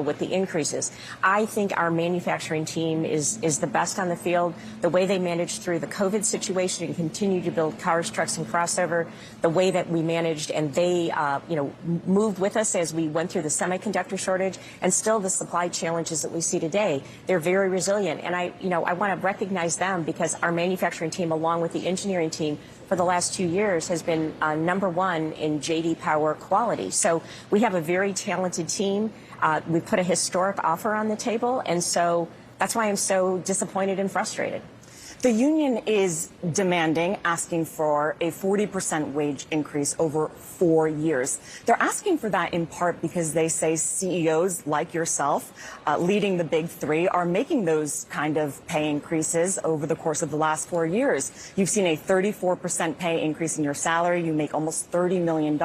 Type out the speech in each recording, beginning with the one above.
with the increases. I think our manufacturing team is the best on the field. The way they managed through the COVID situation and continue to build cars, trucks, and crossover, the way that we managed and they, moved with us as we went through the semiconductor shortage and still the supply challenges that we see today. They're very resilient. And I want to recognize them because our manufacturing team, along with the engineering team, for the last 2 years has been #1 in J.D. Power quality. So we have a very talented team. We put a historic offer on the table, and so that's why I'm so disappointed and frustrated. The union is demanding, asking for a 40% wage increase over 4 years. They're asking for that in part because they say CEOs like yourself, leading the big three, are making those kind of pay increases over the course of the last 4 years. You've seen a 34% pay increase in your salary. You make almost $30 million.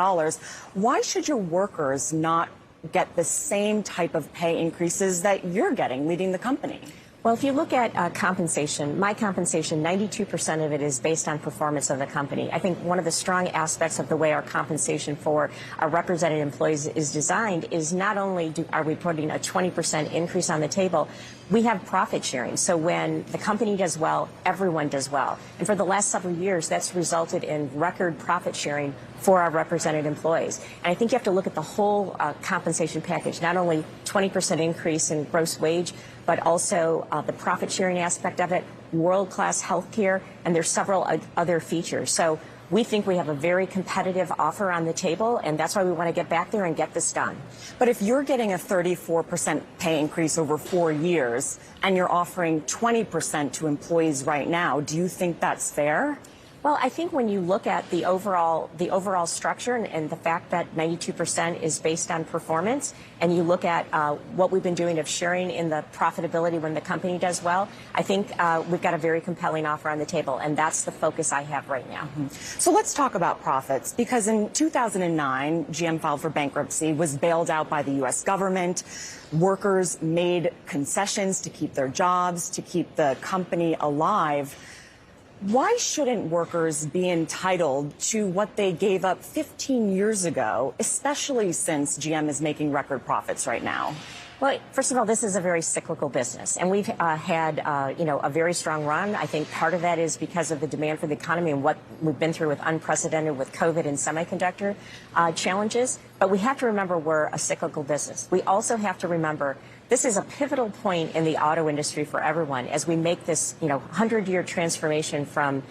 Why should your workers not get the same type of pay increases that you're getting leading the company? Well, if you look at compensation, my compensation, 92% of it is based on performance of the company. I think one of the strong aspects of the way our compensation for our represented employees is designed is not only are we putting a 20% increase on the table, we have profit sharing. So when the company does well, everyone does well. And for the last several years, that's resulted in record profit sharing for our represented employees. And I think you have to look at the whole compensation package, not only 20% increase in gross wage, but also the profit sharing aspect of it, world-class health care, and there's several other features. So we think we have a very competitive offer on the table, and that's why we want to get back there and get this done. But if you're getting a 34% pay increase over 4 years and you're offering 20% to employees right now, do you think that's fair? Well, I think when you look at the overall structure and the fact that 92% is based on performance, and you look at what we've been doing of sharing in the profitability when the company does well, I think we've got a very compelling offer on the table, and that's the focus I have right now. So let's talk about profits, because in 2009, GM filed for bankruptcy, was bailed out by the U.S. government. Workers made concessions to keep their jobs, to keep the company alive. Why shouldn't workers be entitled to what they gave up 15 years ago, especially since GM is making record profits right now? Well, first of all, this is a very cyclical business, and we've had, a very strong run. I think part of that is because of the demand for the economy and what we've been through with unprecedented with COVID and semiconductor challenges. But we have to remember we're a cyclical business. We also have to remember this is a pivotal point in the auto industry for everyone as we make this, 100-year transformation from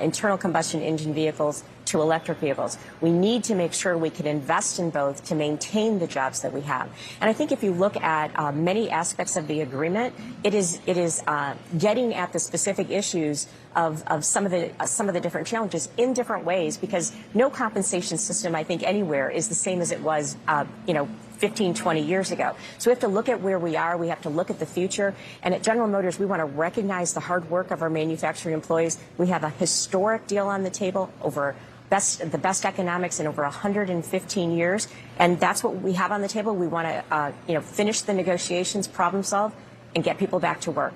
internal combustion engine vehicles to electric vehicles. We need to make sure we can invest in both to maintain the jobs that we have. And I think if you look at many aspects of the agreement, it is getting at the specific issues of some of the different challenges in different ways, because no compensation system, I think, anywhere is the same as it was, 15, 20 years ago. So we have to look at where we are. We have to look at the future. And at General Motors, we want to recognize the hard work of our manufacturing employees. We have a historic deal on the table over the best economics in over 115 years. And that's what we have on the table. We want to, finish the negotiations, problem solve, and get people back to work.